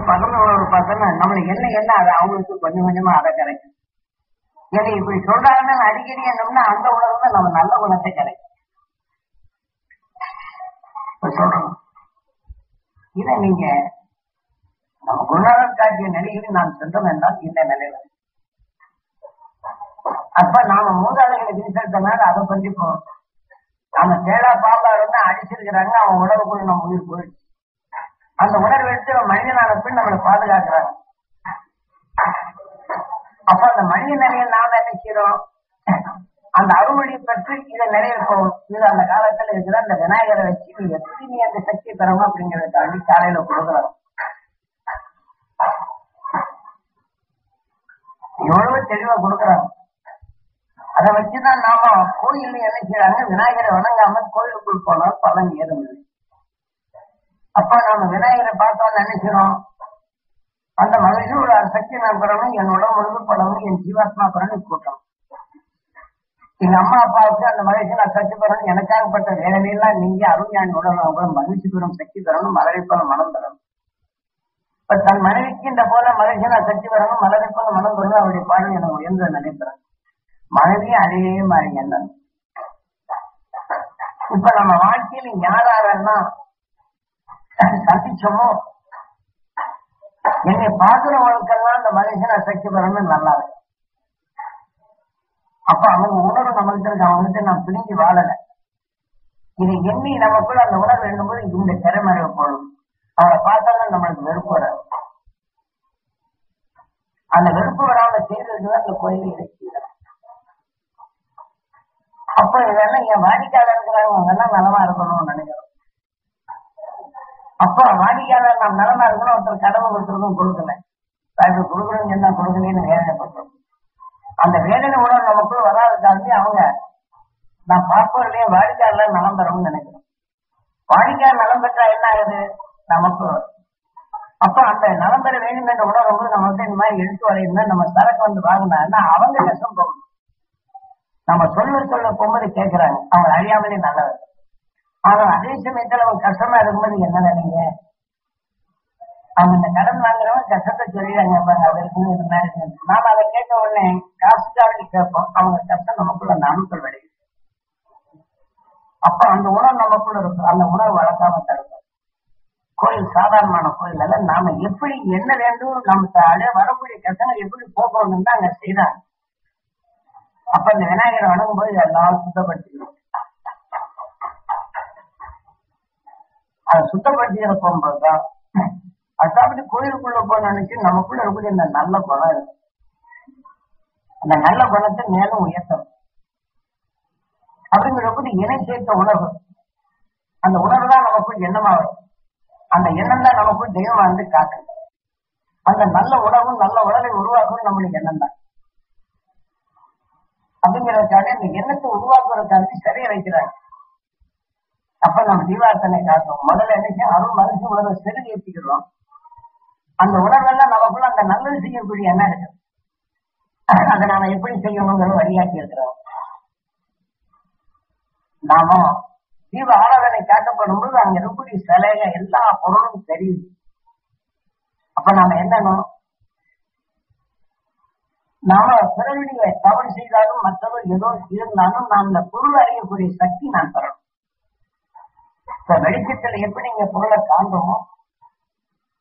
பக்கத்துல ஒரு பார்த்தோம்னா நம்மளுக்கு என்ன அது அவங்களுக்கு கொஞ்சம் கொஞ்சமா அதை கிடைக்கும். ஏன்னா இப்படி சொல்றாங்கன்னா அடிக்கடி என்னம்னா அந்த உணர்வு தான் நம்ம நல்ல குணத்தை கிடைக்கும். சொல்றோம் இதை நீங்க நம்ம குருநாதர் காட்டிய நிலையில் நாம் சென்றோம் என்றால் இந்த நிலையில அப்ப நாம மூதாதைகளை வீசறதுனால அதை பற்றி போறோம். நாம தேடா பாம்பா இருந்தா அடிச்சிருக்கிறாங்க, அவன் உணர்வுக்குள்ள நம்ம உயிர் போயிடுச்சு. அந்த உணர்வு எடுத்து மனிதனான பின் நம்மளை பாதுகாக்கிறாங்க. அப்ப அந்த மனித நிலையை நாம என்ன செய்யறோம், அந்த அருள்மொழியை பற்றி இதை நிறைய போகும். இது அந்த காலத்துல இருக்கிற அந்த விநாயகரை வச்சு நீ எப்படி நீ அந்த சக்தி தரணும் அப்படிங்கிறத தாண்டி காலையில கொடுக்குறோம். எவ்வளவு தெளிவா கொடுக்குறாங்க. அதை வச்சுதான் நாம கோயில் என்ன செய்யறாங்க, விநாயகரை வணங்காம கோயிலுக்குள் போனால் பலன் ஏறும். அப்ப நாம விநாயகரை பார்த்தோம் நினைக்கிறோம், அந்த மகிழ்ச்சியோட சக்தி நான் பெறணும், என் உடம்பு முழுது படணும், என் ஜீவாத்மா பெறணும் கூட்டம். எங்க அம்மா அப்பாவுக்கு அந்த மகிழ்ச்சி நான் சக்தி பெறணும், எனக்காகப்பட்ட வேலையெல்லாம் நீங்க அருஞானி உடல் மகிழ்ச்சி பெறும் சக்தி பெறணும், மலரை போல மனம் பெறணும். இப்ப தன் மனைவிக்கு இந்த போல மகிழ்ச்சி நான் சக்தி பெறணும், மலரை போல மனம் பெறணும், அவருடைய பாடல் எனக்கு உயர்ந்த நினைக்கிறேன். மனைவியும் அதே மாதிரி என்ன. இப்ப நம்ம வாழ்க்கையில யாரெல்லாம் சந்திச்சோமோ என்னை பார்க்கிறவங்களுக்கெல்லாம் அந்த மனுஷனை சக்தி பெறணும் நல்லா இருக்கு. அப்ப அவங்க உணர்வு நம்மகிட்ட இருக்கு, அவங்ககிட்ட நான் பிரிஞ்சு வாழல. இதை எண்ணி நமக்குள்ள அந்த உணர்வு எழுதும்போது இந்த திறமறை போடும். அவரை பார்த்தாலும் நம்மளுக்கு வெறுப்பு வராது. அந்த வெறுப்பு வராம செய்யறதுதான் அந்த கோயில் இலக்கியம். அப்ப இதெல்லாம் என் வாடிக்கையாளர் இருக்கிறவங்க எல்லாம் நலமா இருக்கணும்னு நினைக்கிறோம். அப்ப வாடிக்கையாளர் நாம் நலமா இருக்கணும், ஒருத்தர் கடமை கொடுத்துருக்கும் கொடுக்கல, கொடுக்கணும் என்ன கொடுக்கலன்னு வேதனைப்பட்டோம். அந்த வேதனை உணர்வு நமக்குள்ள வராதுக்காண்டி அவங்க நான் பார்ப்பவர்களே வாடிக்கையாளர் நலம் பெறணும்னு நினைக்கிறோம். வாடிக்கையாளர் நலம் பெற்றா என்ன ஆகுது நமக்கு. அப்ப அந்த நலம் பெற வேண்டும் என்ற உணர்வு நம்ம வந்து இந்த மாதிரி எடுத்து வரையிருந்தா நம்ம சரக்கு வந்து வாங்கினா அவங்க கஷ்டம் போகணும். நம்ம சொல்ல போகும்போது கேட்கிறாங்க, அவங்க அறியாமலே நல்லவர். ஆனா அதே சமயத்துல அவங்க கஷ்டமா இருக்கும்போது என்ன நினைங்க, அவங்க இந்த கடன் வாங்குறவங்க கஷ்டத்தை சொல்லிடுறாங்க, அவருக்கு இது மாதிரி. நாம அதை கேட்ட உடனே காசுக்காக கேட்போம், அவங்க கஷ்டம் நமக்குள்ள நாமக்கல் விளையும். அப்ப அந்த உணவு நமக்குள்ள இருக்கும், அந்த உணவு வளர்க்காம தடுக்கும். கோயில் சாதாரணமான கோயில் அல்ல, நாம எப்படி என்ன வேண்டும், நம்ம வரக்கூடிய கஷ்டங்கள் எப்படி போகணும்னு தான் அங்க செய்யறாங்க. அப்ப இந்த விநாயகரை வணங்கும் போது எல்லாம் சுத்தப்படுத்திக்கணும். அதை சுத்தப்படுத்திக்கிற போகும்போதுதான் அதாவது கோயிலுக்குள்ள போய் நினைச்சு நமக்குள்ள இருக்கக்கூடிய இந்த நல்ல குணம் இருக்கு. அந்த நல்ல குணத்தை மேலும் உயர்த்தணும். அப்படிங்கிறபோது இணை சேர்த்த உணர்வு, அந்த உணர்வு தான் நமக்குள் எண்ணமாகும். அந்த எண்ணம் தான் நமக்குள் தெய்வமா இருந்து காக்கும். அந்த நல்ல உணவும் நல்ல உடலை உருவாக்கும் நம்மளுக்கு எண்ணம் தான். அப்படிங்கிறதுக்காக இந்த எண்ணத்தை உருவாக்குறதுக்காக சரியா வைக்கிறாங்க. அப்ப நம்ம தீபார்த்தனை காட்டும். முதல்ல என்ன அருள் மகிழ்ச்சி உணர்வை செருகி ஏற்றிக்கிறோம். அந்த உணர்வெல்லாம் நமக்குள்ள அந்த நல்லது செய்யக்கூடிய எண்ணம் இருக்கு. அதை நாம எப்படி செய்யணுங்கிற வழியாக்கி இருக்கிறோம். நாம தீப ஆராதனை காட்டப்படும் போது அங்க இருக்கக்கூடிய சிலைக எல்லா பொருளும் தெரியுது. அப்ப நாம என்னணும், நாம பிறவியை தவறு செய்தாலும் மற்றவர் ஏதோ இருந்தாலும் நாம் இந்த பொருள் அறியக்கூடிய சக்தி நான் தரணும். இப்ப வெளிச்சத்துல எப்படி இங்க பொருளை காண்றோமோ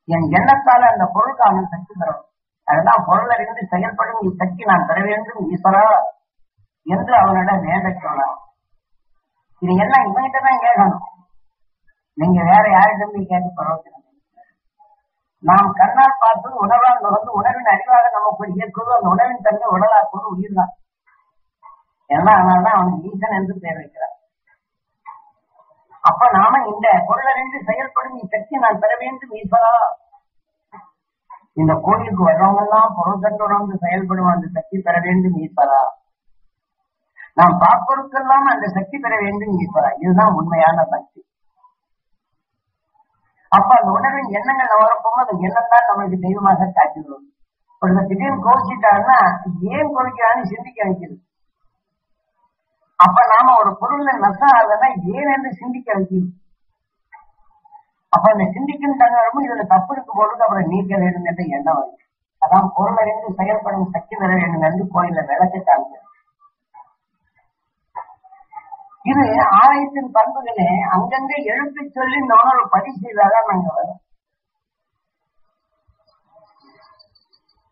என் எண்ணத்தால அந்த பொருளுக்கான சக்தி தரணும். அதுதான் பொருள் அறிந்து செயல்படும் சக்தி நான் தர வேண்டும் ஈஸ்வரா என்று அவனிடம் வேண்ட சொல்லலாம். இது எல்லாம் இவங்கிட்ட தான் கேட்கணும். நீங்க வேற யார்கிட்ட போய் கேட்டு பரவாயில்லை. நாம் கண்ணால் பார்த்து உணவால் நுகர்ந்து உணவின் அறிவாக நமக்கு இயக்குவது அந்த உணவின் தன்மை உடலாக்குவது உயிர் தான். ஏன்னா அதனால்தான் அவனுக்கு ஈசன் என்று பெயர் வைக்கிறார். அப்ப நாம இந்த பொருளறிந்து செயல்படும் சக்தி நான் பெற வேண்டும் ஈஸ்வரா. இந்த கோயிலுக்கு வர்றவங்க எல்லாம் பொருள் கட்டுடன் செயல்படும் அந்த சக்தி பெற வேண்டும் ஈஸ்வரா. நாம் பார்ப்பதற்கெல்லாம் அந்த சக்தி பெற வேண்டும் ஈஸ்வரா. இதுதான் உண்மையான சக்தி. அப்ப அந்த உணர்வின் எண்ணங்கள் வரப்போம், அந்த எண்ணம் தான் நம்மளுக்கு தெய்வமாக காட்டிடுவோம். ஒரு திடீர்னு கோவிச்சிட்டாருன்னா ஏன் கோவிக்கிறான்னு சிந்திக்க வைக்கிறது. அப்ப நாம ஒரு பொருள்ல நஷ்டம் ஆகுதுன்னா ஏன் என்று சிந்திக்க வைக்கணும். அப்ப அந்த சிந்திக்கும் தன்னும் இதுல தப்பு இருக்கு போது அப்புறம் நீக்க வேண்டும் என்ற எண்ணம் வருது. அதான் பொருள் அறிந்து செயல்படும் சக்தி பெற வேண்டும் என்று கோயில விளக்க காண்க. இது ஆலயத்தின் பண்புகளே அங்கங்கே எழுத்து சொல்லி நானும் பதிவு செய்தாதான் நாங்க வரும்.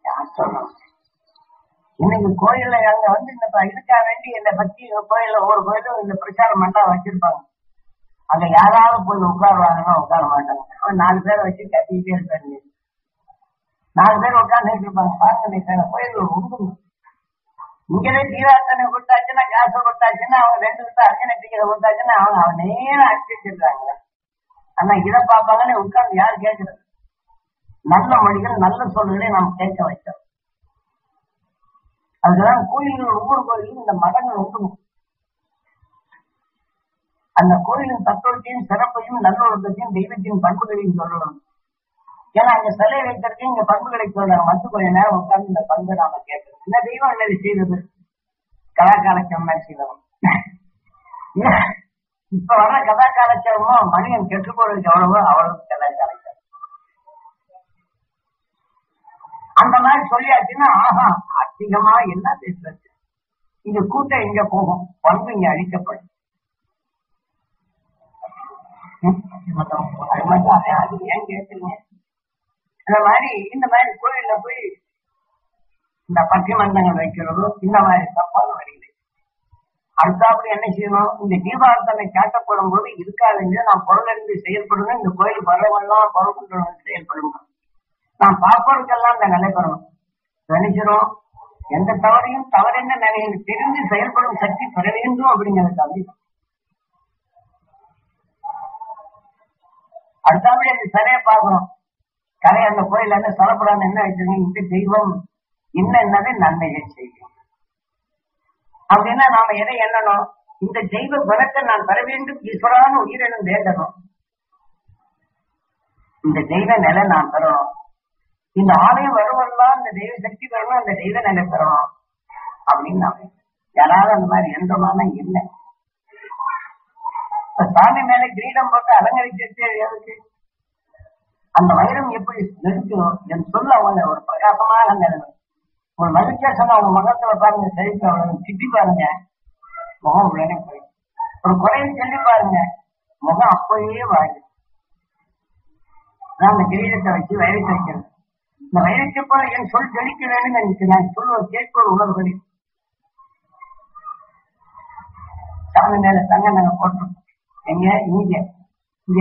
யார் சொல்லணும்? இன்னைக்கு கோயில்ல அங்க இந்த இதுக்காக வேண்டி என்னை பத்தி கோயில்ல ஒவ்வொரு கோயிலும் இந்த பிரச்சாரம் மண்டபம் வச்சிருப்பாங்க. அங்க யாராவது போய் உட்காருவாங்கன்னா உட்கார மாட்டாங்க. அவன் 4 பேரை வச்சு கத்திக்கிட்டே இருப்பாரு. 4 பேர் உட்கார்ந்து இருப்பாங்க. பாருங்க கோயில் உண்டு. இங்கே தீராத்தனை கொடுத்தாச்சுன்னா காசை கொடுத்தாச்சுன்னா அவங்க 2 விட்டு அர்ச்சனை டிக்கெட்டை கொடுத்தாச்சுன்னா அவங்க நேரம் அடிச்சிருக்காங்க. ஆனா இதை பார்ப்பாங்கன்னு உட்கார்ந்து யாரு கேட்கறது? நல்ல மொழிகள் நல்ல சொல்களை நாம் கேட்க வைக்கிறோம். அதுதான் கோயில்கள் ஒவ்வொரு கோயிலும் இந்த மதங்கள் உண்டு. அந்த கோயிலின் தத்துவத்தையும் சிறப்பையும் நல்லொழுக்கத்தையும் தெய்வத்தின் பண்புகளையும் சொல்லணும். ஏன்னா அங்க சிலை வைக்கிறதுக்கு இங்க பண்புகளை சொல்றாங்க. மட்டும் கொஞ்ச நேரம் உட்கார்ந்து இந்த பண்பை நாம கேட்கணும். இந்த தெய்வம் என்ன செய்தது? கலாக்காலட்சம் செய்தோம். இப்ப வர கதாக்காலட்சமோ மனிதன் கெட்டு போறதுக்கு எவ்வளவோ அவ்வளவு கலாக்காலட்சம். அந்த மாதிரி சொல்லியாச்சுன்னா ஆஹா அதிகமா என்ன பேசுறது? இங்க கூட்டம் எங்க போகும்? பண்பு இங்க அழிக்கப்படும். அது ஏன் கேட்குறீங்க? இந்த மாதிரி கோயில்ல போய் இந்த பட்டிமன்றங்கள் வைக்கிறதும் இந்த மாதிரி தப்பான வழிகளை அடுத்தாப்படி என்ன செய்யணும்? இந்த தீபார்த்தனை காட்டப்படும் போது இருக்காதுங்க. நான் பொருளறிந்து செயல்படணும். இந்த கோயில் பரவெல்லாம் பொருள் செயல்படணும். நான் பார்ப்பவருக்கெல்லாம் இந்த நிலை பெறணும். நினைக்கிறோம் எந்த தவறையும் தவறென்ன நிலையை தெரிந்து செயல்படும் சக்தி பெற வேண்டும் அப்படிங்கிறது தம்பி. அடுத்தாப்படி அந்த சிலையை பார்க்கணும். கலை அந்த கோயில் என்ன சொல்லப்படாது என்ன வச்சிருக்கீங்க? இந்த தெய்வம் என்னதை நன்மையை செய்யும் அப்படின்னா நாம எதை எண்ணணும்? இந்த தெய்வ குணத்தை நான் பெற வேண்டும். ஈஸ்வரான உயிரினம் வேண்டணும். இந்த தெய்வ நிலை நான் பெறணும். இந்த ஆலயம் வருவெல்லாம் இந்த தெய்வ சக்தி பெறணும். அந்த தெய்வ நிலை பெறணும் அப்படின்னு நாம யாராவது அந்த மாதிரி எந்தமான இல்லை. சாமி மேல கிரீடம் போட்டு அலங்கரிச்சு எதுக்கு? அந்த வைரம் எப்படி நிறுத்தணும் என் சொல்ல அவங்க ஒரு பிரகாசமாக நிலைமை. ஒரு மகிழ்ச்சியா சொன்ன அவங்க முகத்துல பாருங்க, செழிப்பு அவங்க திட்டி பாருங்க, முகம் உடனே போய் ஒரு குறையை சொல்லி பாருங்க, முகம் அப்பயே வாங்கி. நான் அந்த கிரீடத்தை வச்சு வைரத்தை வைக்கிறது. இந்த வைரத்தை போல என் சொல் தெளிக்க வேண்டும். நான் சொல்லுவ கேட்பது உணர்வுகளி சாமி மேல தங்க நாங்க போட்டோம். எங்க இங்க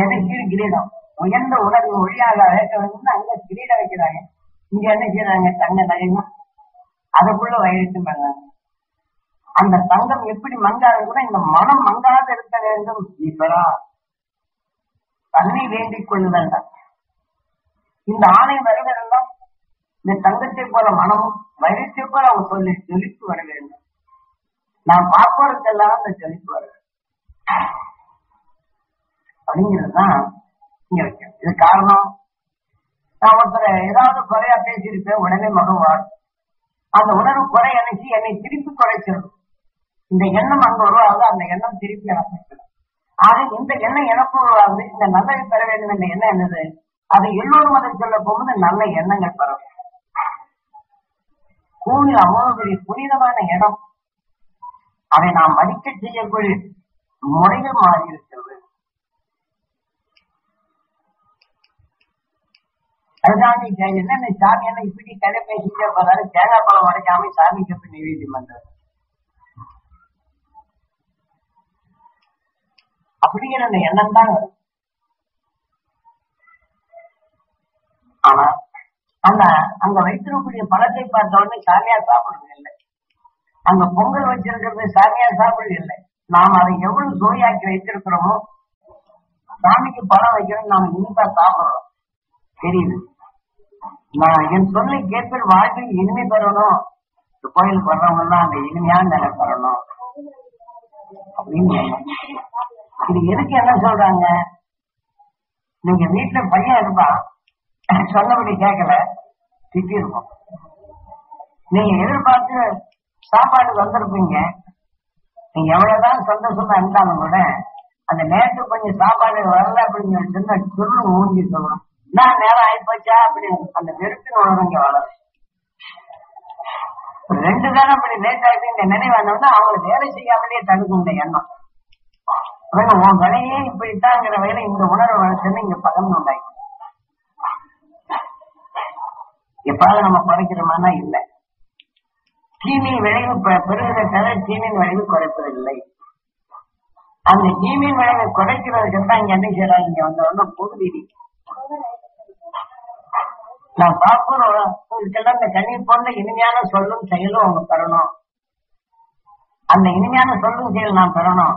என்ன கீழ் கிரீடம் உயர்ந்த உணர்வு ஒளியாக அழைக்க வேண்டும். அங்க கிரீடம் வைக்கிறாங்க. இங்க என்ன செய்யறாங்க? தங்க நகைமா அதுக்குள்ள வயிற்று பண்ணாங்க. அந்த தங்கம் எப்படி மங்காது கூட இந்த மனம் மங்காத இருக்க வேண்டும். ஈஸ்வரா தன்னை வேண்டிக் கொள்ளுதல் தான். இந்த ஆணை வருவதெல்லாம் இந்த தங்கத்தை போல மனமும் வைரத்தை போல அவங்க சொல்லி தெளிப்பு வர வேண்டும். நான் பார்ப்பதற்கெல்லாம் அந்த தெளிப்பு வர வேண்டும் அப்படிங்கிறதுதான் இங்க வைக்க. இது காரணம், நான் ஒருத்தரை ஏதாவது குறையா பேசியிருப்பேன், உடனே மகவாள் அந்த உணர்வு குறை அணைச்சி என்னை திருப்பி குறைச்சிடும். இந்த எண்ணம் அங்க உருவாகுது, அந்த எண்ணம் திருப்பி எனக்கு. ஆக இந்த எண்ணம் எனக்கு உருவாகுது. இந்த நல்லதை பெற வேண்டும் என்ற எண்ணம் என்னது? அதை எல்லோரும் அதை சொல்ல போகும்போது நல்ல எண்ணங்கள் பெற வேண்டும். கோவில் அவ்வளவு பெரிய புனிதமான இடம். அதை நாம் மதிக்க செய்யக்கூடிய முறைகள் மாறி இருக்கிறது. அதுதான் என்ன சாமி என்ன இப்படி கதை பேசிட்டே போறாரு, தேங்காய் பழம் உடைக்காம சாமிக்கு எப்படி நிவேதியம் பண்றாரு அப்படிங்கிற அந்த எண்ணம் தான். ஆனா அந்த அங்க வைத்திருக்கக்கூடிய பழத்தை பார்த்த உடனே சாமியார் சாப்பிடுறது இல்லை. அங்க பொங்கல் வச்சிருக்கிறது சாமியார் சாப்பிடுறது இல்லை. நாம் அதை எவ்வளவு சுவையாக்கி வைத்திருக்கிறோமோ சாமிக்கு பழம் வைக்கிறோம், நாம இனிப்பா சாப்பிடுறோம் தெரியுது. நான் என் சொல்லை கேட்பது வாழ்க்கையில் இனிமை பெறணும். கோயிலுக்கு வர்றவங்க எல்லாம் அந்த இனிமையான நிலை பெறணும் அப்படின்னு. இது எதுக்கு என்ன சொல்றாங்க? நீங்க வீட்டுல பையன் இருப்பான், சொன்னபடி கேட்கல, திட்டி இருக்கும். நீங்க எதிர்பார்த்து சாப்பாடு வந்திருப்பீங்க. நீங்க எவ்வளவுதான் சந்தோஷமா இருந்தாலும் கூட அந்த நேரத்துக்கு கொஞ்சம் சாப்பாடு வரல அப்படின்னு சொன்னா சொல்லு மூஞ்சி சொல்லணும். நான் நேரம் ஆயிப்போச்சா அப்படின்னு அந்த வெறுப்பின் உணர்வு இங்க வளரும். 2 தானே அப்படி லேட் ஆகிட்டு இந்த நினைவு வந்தோம்னா அவங்களை வேலை செய்யாமலே தடுக்கும் இந்த எண்ணம். உன் வேலையே இப்படித்தாங்கிற வகையில இந்த உணர்வு வளர்ச்சுன்னு இங்க பகல் உண்டாய். எப்பாவது நம்ம குறைக்கிறோமானா இல்லை. தீமையின் விளைவு பெறுவதை தவிர தீமையின் விளைவு குறைப்பதில்லை. அந்த தீமையின் விளைவை குறைக்கிறதுக்கு தான் இங்க என்ன செய்யறாங்க, இங்க வந்தவொன்னா பொது விதி. நான் பார்க்கிறோம் இந்த கண்ணீர் போன்ற இனிமையான சொல்லும் செயலும் அவங்க பெறணும். அந்த இனிமையான சொல்லும் செயல் நான் பெறணும்.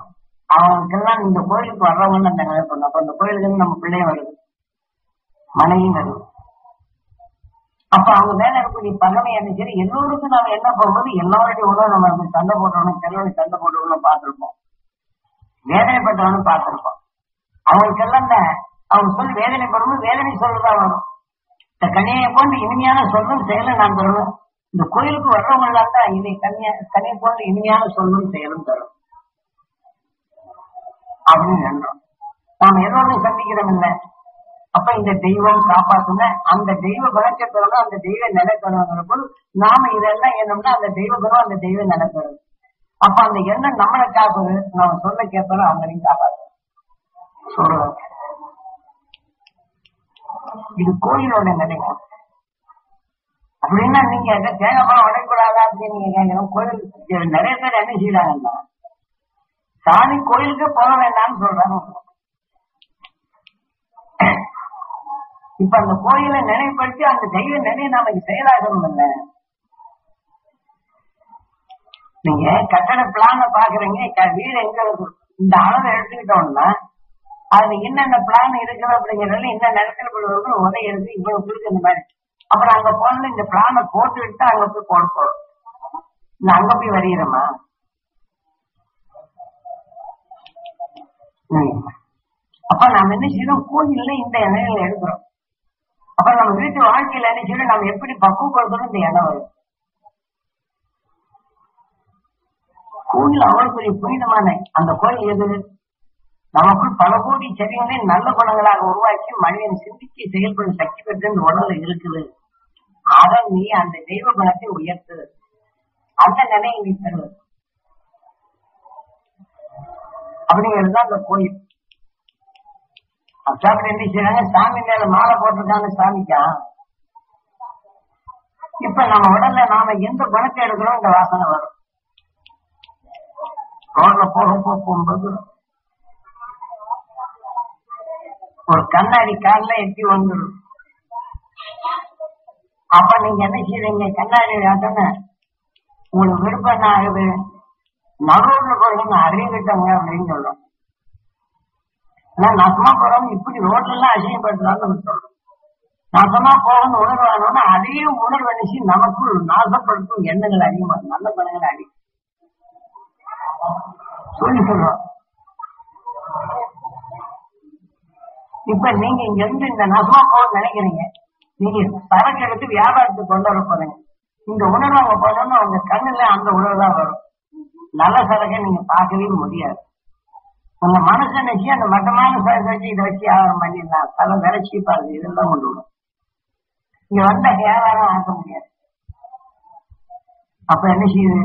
அவங்களுக்கெல்லாம் இந்த கோயிலுக்கு வர்றவங்கன்னு அந்த நினைப்பணும். அப்ப அந்த கோயிலுக்கு நம்ம பிள்ளையும் வருது, மனைவியும் வருது. அப்ப அவங்க மேல இருக்கக்கூடிய பகமை என்ன சரி எல்லோருக்கும் நாம என்ன போகும்போது எல்லாருடைய உணவு நம்ம சண்டை போட்டவனும் செல்வனை சண்டை போட்டவனும் பார்த்திருப்போம், வேதனைப்பட்டவனும் பார்த்திருப்போம். அவங்களுக்கெல்லாம் அவங்க சொல்லி வேதனைப்படும்போது வேதனை சொல்லுதான் வரும். இந்த கனியை போன்று இனிமையான சொல்லும் செயலும் நான் தருவேன். இந்த கோயிலுக்கு வர்றவங்களாம் தான் இதை கனியை போன்று இனிமையான சொல்லும் செயலும் தரும் அப்படின்னு எண்ணம். நாம் எல்லோரும் சந்திக்கிறோம் இல்லை. அப்ப இந்த தெய்வம் காப்பாத்துன அந்த தெய்வ குணத்தை பெறணும், அந்த தெய்வ நிலை பெறணுங்கிற போது நாம இதெல்லாம் என்னம்னா அந்த தெய்வ குணம் அந்த தெய்வ நிலை பெறும். அப்ப அந்த எண்ணம் நம்மளை காப்பது, நாம சொல்ல கேட்போம், அவங்களையும் காப்பாத்து சொல்றோம். இது கோயிலோட நிலையம். அப்படின்னா நீங்க தேங்காய் பழம் உடைக்கூடாதா அப்படின்னு நீங்க கேட்கிறோம். கோயில் நிறைய பேர் என்ன செய்யறாங்கன்னா சாமி கோயிலுக்கு போக வேண்டாம்னு சொல்றாங்க. இப்ப அந்த கோயிலை நினைவுபடுத்தி அந்த தெய்வ நிலையை நாம செயலாகணும் இல்லை. நீங்க கட்டட பிளான பாக்குறீங்க, வீடு எங்க இருக்கு இந்த அளவை எடுத்துக்கிட்டோம்னா அதுல என்னென்ன பிளான் இருக்குது அப்படிங்கறதுல இந்த நிலத்துல போடுவது உதவி இருக்கு இவ்வளவு இருக்கு இந்த மாதிரி. அப்புறம் அங்க போன இந்த பிளான போட்டு விட்டு அங்க போய் போட போறோம். இல்ல அங்க போய் வருகிறோமா? அப்ப நாம என்ன செய்யறோம், கோயில்ல இந்த எண்ணெய்களை எடுக்கிறோம். அப்ப நம்ம வீட்டு வாழ்க்கையில என்ன செய்யணும், நம்ம எப்படி பக்குவப்படுத்தணும் இந்த எண்ணம் வரும். கோயில் அவ்வளவு பெரிய புனிதமான அந்த கோயில் எது, நமக்குள் பல கோடி செடிகளை நல்ல குணங்களாக உருவாக்கி மனிதன் சிந்திக்கு செயல்படும் சக்தி பெற்று இந்த உடல்ல இருக்குது. அதை நீ அந்த தெய்வ குணத்தை உயர்த்து, அந்த நிலையை நீ தருவது அப்படிங்கிறதுதான் அந்த கோயில். அப்படி என்ன செய்யறாங்க, சாமி மேல மாலை போட்டிருக்காங்க சாமிக்கா. இப்ப நம்ம உடல்ல நாம எந்த குணத்தை எடுக்கிறோம் இந்த வாசனை வரும். ரோட்ல போகும்போது ஒரு கண்ணாடி காலில் எட்டி வந்துடும். அப்ப நீங்க என்ன செய்றீங்க, கண்ணாடி ஆட்டோன்னு உங்களுக்கு விருப்பம் என்ன ஆகுது, நடுவில் போறீங்க அறிவிட்டவங்க அப்படின்னு சொல்றோம். ஆனா நாசமா போறவங்க இப்படி ரோட்ல எல்லாம் அசிங்கப்படுத்தலாம்னு நம்ம சொல்றோம். நாசமா போகணும்னு உணர்வு ஆனோம்னா அதையும் உணர்வு அணிச்சு நமக்குள் நாசப்படுத்தும் எண்ணங்கள் அதிகமாகும், நல்ல பணங்களை அடி சொல்லி சொல்றோம். இப்ப நீங்க இங்க இருந்து இந்த நசமா போக நினைக்கிறீங்க, நீங்க சரக்கு எடுத்து வியாபாரத்துக்கு கொண்டு வர போறீங்க. இந்த உணர்வு அவங்க போனோம்னா அவங்க கண்ணுல அந்த உணர்வு தான் வரும். நல்ல சரக்கை நீங்க பார்க்கவே முடியாது. உங்க மனசு நினைச்சு அந்த மட்டமான சரக்கு வச்சு இதை வச்சு வியாபாரம் பண்ணிடலாம், தலை வேலை சீப்பா இருக்கு, இதெல்லாம் கொண்டு விடும். இங்க வந்த வியாபாரம் ஆக்க முடியாது. அப்ப என்ன செய்யுது,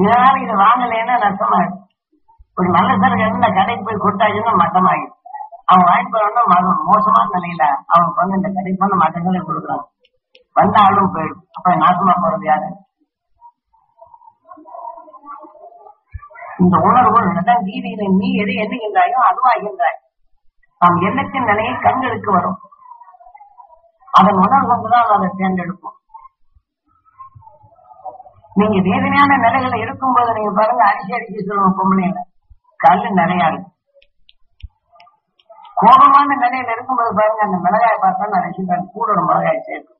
இதனால இது வாங்கலைன்னா நஷ்டமாயிடும். ஒரு நல்ல சரக்கு இருந்து இந்த கடைக்கு போய் கொடுத்தாச்சுன்னா மட்டமாயிடும். அவன் வாங்கிட்டு போறோம்னா மோசமான நிலையில அவனுக்கு வந்து இந்த கடைக்கு வந்து மட்டங்களே கொடுக்குறான், வந்த ஆளும் போயிடும். அப்ப நாசமா போறது யாரு, இந்த உணர்வு வீதியில நீ எது எண்ணுகின்றாயோ அதுவாகின்றாய். நாம் எண்ணத்தின் நிலையை கண்களுக்கு வரும், அதன் உணர்வு கொண்டுதான் அதை தேர்ந்தெடுப்போம். நீங்க வேதனையான நிலைகளை இருக்கும்போது நீங்க பாருங்க, அடிச்சு சொல்லுவோம் பொம்பளைங்க கல்லு நிறையா இருக்கு. கோபமான நிலையில இருக்கும்போது பாருங்க, அந்த மிளகாய் பார்த்தா நான் ரசிப்பேன், கூட ஒரு மிளகாய் சேர்க்கும்.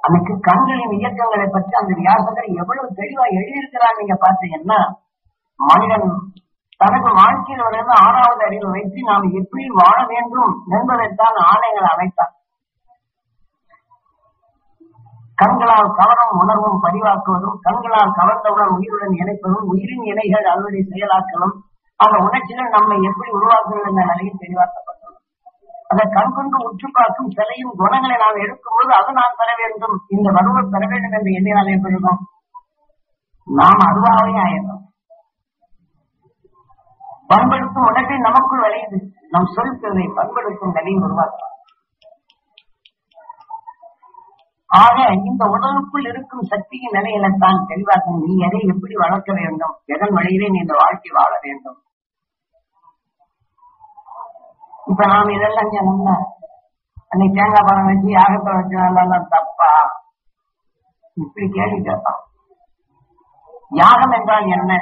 அதுக்கு கண்களின் இயக்கங்களை பற்றி அந்த வியாசகர் எவ்வளவு தெளிவா எழுதியிருக்கிறார். நீங்க பாத்தீங்கன்னா மனிதன் தனது வாழ்க்கையில் வருவது 6வது அறிவை வைத்து நாம் எப்படி வாழ வேண்டும் என்பதைத்தான் ஆணைகள் அமைத்தார். கண்களால் கவனம் உணர்வும் பதிவாக்குவதும், கண்களால் கவர்ந்தவுடன் உயிருடன் இணைப்பதும், உயிரின் இணைகள் அதனுடைய செயலாக்கலும், அந்த உணர்ச்சிகள் நம்மை எப்படி உருவாக்குவது என்ற நிலையில் தெளிவாக்கப்பட்டுள்ளது. அதை கண்கொண்டு உற்று பார்க்கும் சிலையும் குணங்களை நாம் எடுக்கும்போது அது நான் பெற வேண்டும், இந்த வலுவர் பெற வேண்டும் என்று எண்ணினால் எப்படிருக்கும்? நாம் அதுவாகவே ஆயிடும். பண்படுத்தும் உணர்வை நமக்குள் விளையுது. நம் சொல்கிறதை பண்படுத்தும் நிலையை உருவாக்கலாம். ஆக இந்த உடலுக்குள் இருக்கும் சக்தியின் நிலையில தான் தெளிவாக நீ எதை எப்படி வளர்க்க வேண்டும், எதன் வழியிலே நீ இந்த வாழ்க்கை வாழ வேண்டும். இப்ப நாம் இதெல்லாம் சொன்னோம்னா அன்னைக்கு தேங்காய் பழம் வச்சு யாகத்தை வச்சு தப்பா இப்படி கேள்வி கேட்பான். யாகம் என்றால் என்ன?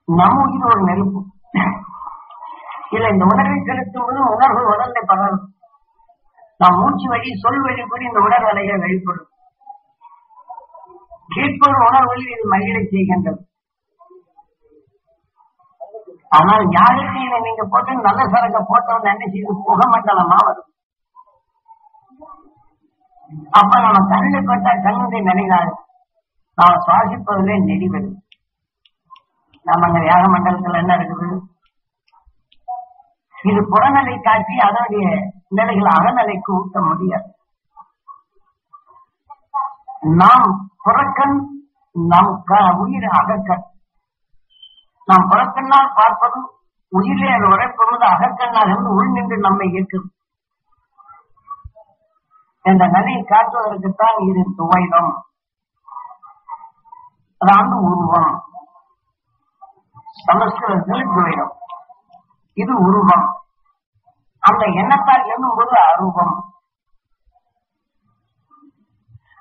நம் உயிர் ஒரு நெருப்பு. இல்ல இந்த உணர்வை செலுத்தும் போது உணர்வு உடலை பகரும். நாம் மூச்சு வழி சொல் வழி கூட இந்த உணர்வு அலைகள் வெளிப்படும். கேட்பொரு உணர்வுகளில் இது மகிழை செய்கின்றது. ஆனால் யாருக்கு நீங்க போட்டு நல்ல சரக்க போட்டவன் என்ன செய்து புகமண்டலமா வரும். அப்ப நம்ம கண்ணில் பட்டா கண்ணுடைய நினைவாரு நாம சுவாசிப்பதிலே நெறி வரும். நம்ம அங்க யாக மண்டலத்துல என்ன இருக்குது? இது புறநிலை காட்டி அதனுடைய நிலைகள் அகநிலைக்கு ஊட்ட முடியாது. நாம் புறக்கண், நம் உயிர் அகக்கண். நாம் புறக்கண்ணால் பார்ப்பதும் உயிரே அது உரைப்பது அகக்கண்ணாக இருந்து உள் நின்று நம்மை இயக்கும் என்ற நிலையை காட்டுவதற்குத்தான் இது துவைதம். அதாவது உருவம். சமஸ்கிருதத்தில் துவைதம். இது உருவம். அந்த எண்ணத்தால் எண்ணும்போது அரூபம்.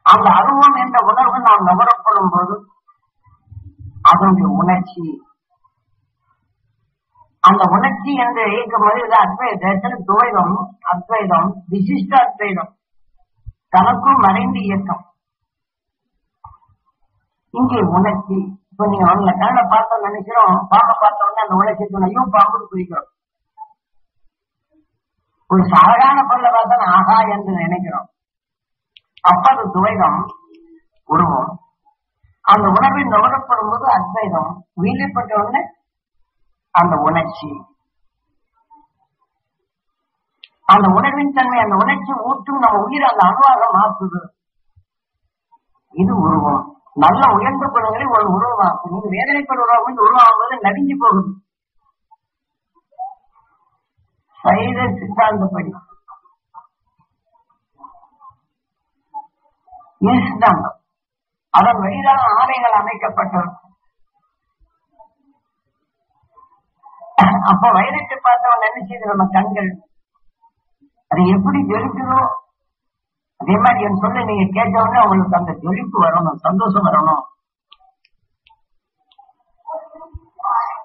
அந்த அருவம் என்ற உணர்வு நாம் நுகரப்படும் போது அதனுடைய உணர்ச்சி, அந்த உணர்ச்சி என்று இயக்கும் போது இது அத்வைதத்தில் துவைதம், அத்வைதம், விசிஷ்ட அத்வைதம், தனக்கும் மறைந்து இயக்கம். இங்கே உணர்ச்சி. இப்ப நீங்க அவங்களை கண்ணை பார்த்தோம் நினைக்கிறோம், பாம்பை பார்த்த உடனே அந்த உணர்ச்சி துணையும் பாம்பு குறிக்கிறோம். ஒரு சாதாரண பொருளை பார்த்தா ஆகா என்று நினைக்கிறோம். அப்ப அது துவைதம், உருவம். அந்த உணர்வில் நுகரப்படும் போது அத்வைதம், வீழ்ப்பட்ட உடனே அந்த உணர்ச்சி, அந்த உணர்வின் தன்மை, அந்த உணர்ச்சி ஊற்றும் நம்ம உயிர் அந்த அணுவாக மாற்றுது. இது உருவம். நல்ல உயர்ந்த பொருள்களை ஒரு உருவமாக்கும். நீங்க வேதனைப்படுவதாக உருவாகும் போது நடுங்கி போகுது. சைத சித்தாந்தப்படி சித்தாந்தம் அதன் வழிதான் ஆலைகள் அமைக்கப்பட்டது. அப்ப வைரத்தை பார்த்தவன் என்ன செய்து நம்ம கண்கள் அது எப்படி ஜொலிக்குதோ அதே மாதிரி என் சொல்ல நீங்க கேட்டவொடனே அவங்களுக்கு அந்த ஜொலிப்பு வரணும், சந்தோஷம் வரணும்.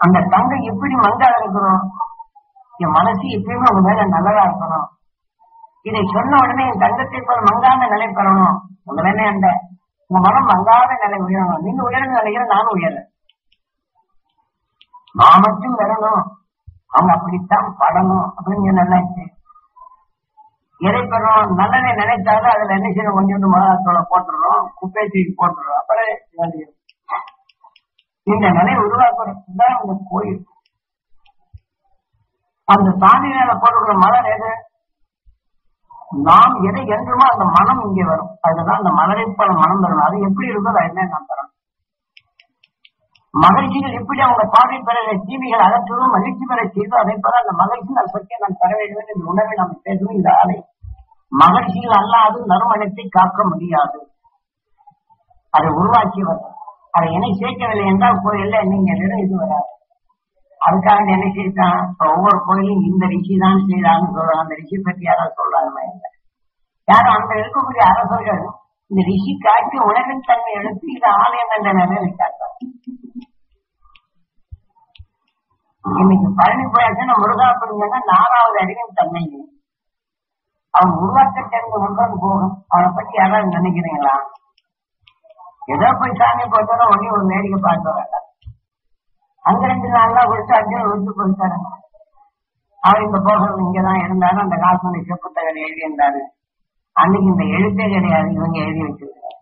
அந்த தங்கை எப்படி மங்கா இருக்கணும், என் மனசு எப்பயுமே உங்க மேல நல்லதா இருக்கணும். இதை சொன்ன உடனே என் தங்கத்தை போல் மங்காத நிலை பெறணும். உங்க வேணே அந்த உங்க மனம் மங்காத நிலை உயரணும். நீங்க உயர்ந்து நிலைக்கிற நானும் உயர்றேன். நான் மட்டும் வரணும், அவங்க அப்படித்தான் படணும் அப்படின்னு நல்லாச்சு. எதை பெறணும்? நல்லதை நினைச்சாலும் அதுல என்ன செய்யணும், கொஞ்சம் மிளகாத்தோட போட்டுறோம், குப்பை தூக்கி போட்டுறோம். அப்புறம் இந்த நிலை உருவாக்குறதுதான் இந்த கோயில். அந்த சாமி மேல போட்டுக்கிற மலர் எது? நாம் எதை என்றுமோ அந்த மனம் இங்கே வரும். அதுதான் அந்த மலரை போல மனம் தரணும். அது எப்படி இருக்கோ அது என்ன நான் தரணும். மகிழ்ச்சிகள் எப்படி அவங்க பார்வை பெற தீமைகள் அகற்றுவதும் மகிழ்ச்சி பெற செய்தோ அதே போல அந்த மகிழ்ச்சி நான் சொற்கை நான் பெற வேண்டும் என்ற உணர்வை நாம் பேசணும். இந்த ஆலை மகிழ்ச்சிகள் அல்லாது நறுமணத்தை காக்க முடியாது. அதை உருவாக்கியவர் அதை என்னை சேர்க்கவில்லை என்றால் கோயில்ல நீங்க இது வராது. அதுக்காக என்ன செய்தான்? ஒவ்வொரு கோயிலும் இந்த ரிஷி தான் செய்தான்னு சொல்றாங்க. அந்த ரிஷி பற்றி யாராவது சொல்றாங்க இல்லை. யாரும் அந்த இருக்கக்கூடிய அரசர்கள் இந்த ரிஷி காட்டி உணவின் தன்மை எடுத்து இது ஆலயம் என்ற நிலையை காட்டாங்க. இன்னைக்கு பழனி போயாச்சுன்னா முருகாபுரிங்கன்னா 4வது அறிவின் தன்மை அவன் உருவாக்க சேர்ந்து ஒன்றான் போகும். அவனை பத்தி யாராவது நினைக்கிறீங்களா? ஏதோ போய் சாமி போட்டோன்னா ஒன்னே ஒரு வேடிக்கை பார்க்க வேண்டாம். அங்க 2 நாள்லாம் கொடுத்து அங்கே விட்டு போயிட்டாரு. அவர் இங்க போகிறது இங்கதான் இருந்தாலும் அந்த காசு புத்தகம் எழுதியிருந்தாரு. அன்னைக்கு இந்த எழுத்தே கிடையாது, இவங்க எழுதி வச்சிருக்காங்க.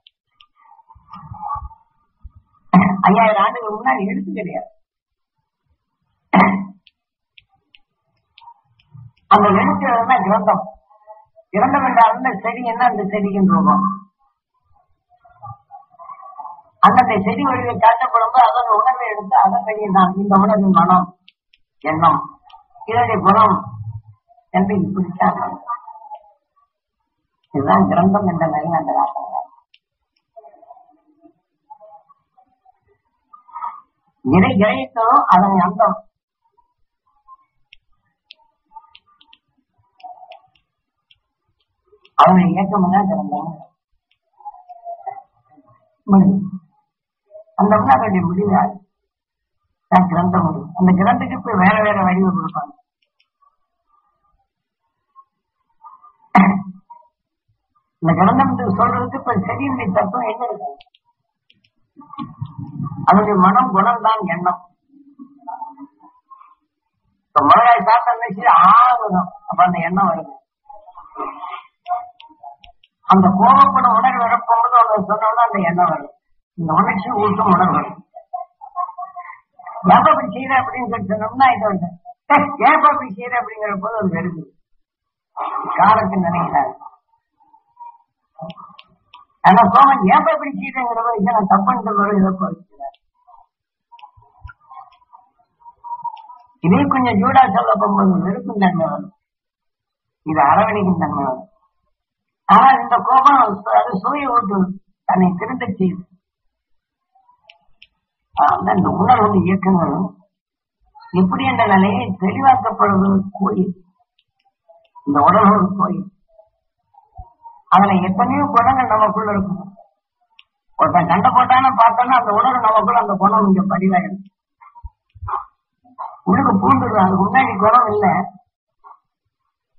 5000 ஆண்டுகளுக்கு முன்னாடி எழுத்து கிடையாது. அந்த எழுத்துனா கிரந்தம். கிரந்தம் என்றால் செடி என்ன, அந்த செடியின் ரூபம். அந்தந்த செடி வழியை காட்டப்படும் போது அதன் உணர்வை எடுத்து அதன் வழியில் இந்த உணர்வின் மனம், எண்ணம், இதனுடைய குணம் என்று இப்படித்தான். இதுதான் கிரந்தம் என்ற நிலையில் அந்த காட்டுகிறார். எதை கிரகித்ததோ அதன் அந்தம். அவனை இயக்கம் தான் கிரந்தம். அந்த உணர்வுடைய முடிவாள் தான் கிரந்த முடிவு. அந்த கிரந்துக்கு போய் வேற வேற வடிவு கொடுப்பாங்க. இந்த கிரந்தம் சொல்றதுக்கு இப்ப செடியினுடைய தத்துவம் என்ன இருக்கு? அதனுடைய மனம், குணம் தான் எண்ணம். இப்ப மிளகாய் சாப்பிட்டு ஆகுதும், அப்ப அந்த எண்ணம் வருது. அந்த கோபப்படும் உணர்வு வரப்போது அதை சொன்னோம்னா அந்த எண்ணம் வரும். இந்த உணர்ச்சி ஊட்டும் உணர்வு வரும். ஏப்ப அப்படி செய்யற அப்படின்னு சொல்லி சொன்னோம்னா இது வந்து ஏப்ப அப்படி செய்யற அப்படிங்கிற போது அது வருது. காலத்தில் நினைக்கிறாரு. ஆனா கோபம் ஏப்ப அப்படி செய்யறங்கிற போது நான் தப்புன்னு சொல்றது இதை போகிறார். இதே கொஞ்சம் ஜூடா சொல்ல போகும்போது வெறுக்கும் தன்மை வரும், இது அரவணைக்கும் தன்மை வரும். ஆனால் இந்த கோபம் அது சூரிய ஓட்டு தன்னை திருந்த செய்யுது. இந்த உணர்வு இயக்கங்களும் எப்படி என்ற நிலையை தெளிவாக்கப்படுவது கோயில். இந்த உணர்வு கோயில். அதுல எத்தனையோ குணங்கள் நமக்குள்ள இருக்கும். ஒருத்தன் சண்டை போட்டான்னு பார்த்தோன்னா அந்த உணர்வு நமக்குள்ள அந்த குணம் இங்க பதிவாயிடும். உள்ளுக்கு பூண்டுடும். அதுக்கு முன்னாடி குணம் இல்லை.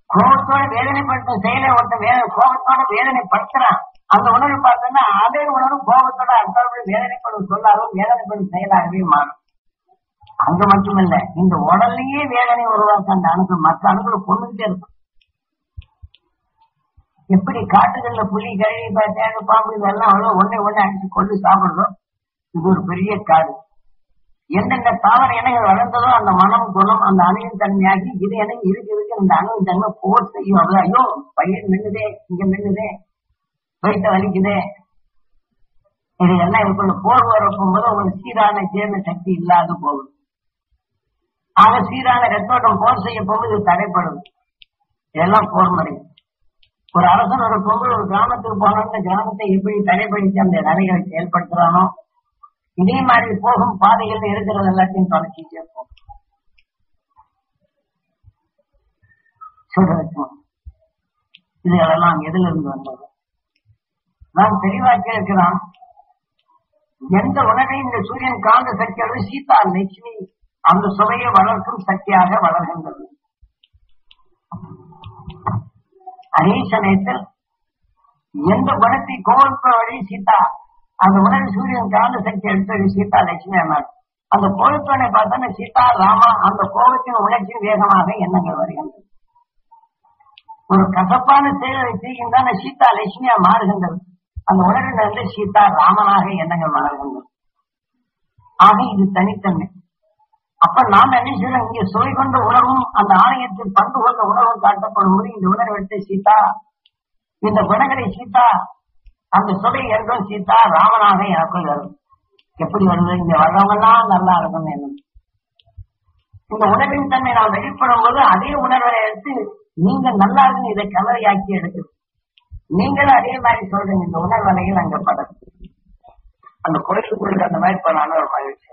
கோபத்தோட வேதனைப்படுத்தும் செயலை ஒருத்தன் கோபத்தோட வேதனைப்படுத்துறான். அந்த உணர்வு பார்த்தோம்னா அதே உணர்வு கோபத்தோட அடுத்த வேதனைப்படும் சொல்லாகவும் வேதனைப்படும் செயலாகவே மாறும். அங்க மட்டுமல்ல, இந்த உடல்லையே வேதனை உருவாக்க அந்த அணுக்கள் மற்ற அணுக்களை கொண்டுகிட்டே இருக்கும். எப்படி காட்டுகள்ல புலி, கழுவி, தேடு, பாம்பு இதெல்லாம் அவ்வளவு ஒன்னே அடிச்சு கொண்டு சாப்பிடுறோம். இது ஒரு பெரிய காடு. எந்தெந்த தாவர இனங்கள் வளர்ந்ததோ அந்த மனம், குணம், அந்த அணுவின் தன்மையாகி இது என இருக்கு அந்த அணுவின் தன்மை போர் செய்யும். அது ஐயோ பயிர் மின்னுதே, இங்க மின்னுதே, வயிற்ற வலிக்குதே, இது எல்லாம் இதுக்குள்ள போர் வரப்போம் போது உங்களுக்கு சீரான சேர்ந்த சக்தி இல்லாது போகுது. ஆக சீரான ரத்தோட்டம் போர் செய்ய போகுது, இது தடைப்படுது. இதெல்லாம் போர் முறை. ஒரு அரசன் ஒரு பொங்கல் ஒரு கிராமத்துக்கு போனா அந்த கிராமத்தை எப்படி தடைப்படுத்தி அந்த நடைகளை செயல்படுத்துறானோ இதே மாதிரி போகும் பாதைகள் இருக்கிறது எல்லாத்தையும் தொலைச்சிட்டே போகும். இதுகளெல்லாம் எதுல இருந்து வந்தது? நாம் தெளிவாக்கி இருக்கிறோம். எந்த உணவை இந்த சூரியன் காந்த சக்தி அல்லது சீதா லட்சுமி அந்த சுவையை வளர்க்கும் சக்தியாக வளர்கின்றது. அதே சமயத்தில் எந்த குணத்தை கோவிப்ப வழி சீதா அந்த உணவு சூரியன் காந்த சக்தி எடுத்தது சீதா லட்சுமி அம்மாள். அந்த கோவிப்பனை பார்த்தோன்னா சீதா ராமா அந்த கோபத்தின் உணர்ச்சி வேகமாக எண்ணங்கள் வருகின்றது. ஒரு கசப்பான செயலை செய்கின்றான சீதா லட்சுமியா மாறுகின்றது. அந்த உணர்விலிருந்து சீதா ராமனாக எண்ணங்கள் மாறுகின்றது. ஆக இது தனித்தன்மை. அப்ப நாம் என்ன செய்யறோம்? இங்கே சுவை கொண்ட உணர்வும் அந்த ஆலயத்தில் பண்பு கொண்ட உணர்வும் காட்டப்படும் போது இந்த உணர்வு எடுத்து சீதா இந்த குணங்களை சீதா அந்த சுவை என்றும் சீதா ராமனாக எனக்குள் வரும். எப்படி வருது? இங்க வர்றவங்கெல்லாம் நல்லா இருக்கும். இந்த உணர்வின் தன்மை நாம் வெளிப்படும் போது அதே உணர்வை எடுத்து நீங்க நல்லா இருக்கு இதை கலவையாக்கி எடுக்குது. நீங்களும் அதே மாதிரி சொல்றீங்க. இந்த உணர்வலையில் அங்க படம் அந்த குறைத்து கொடுக்க அந்த மாதிரி பண்ணாலும் ஒரு மகிழ்ச்சி.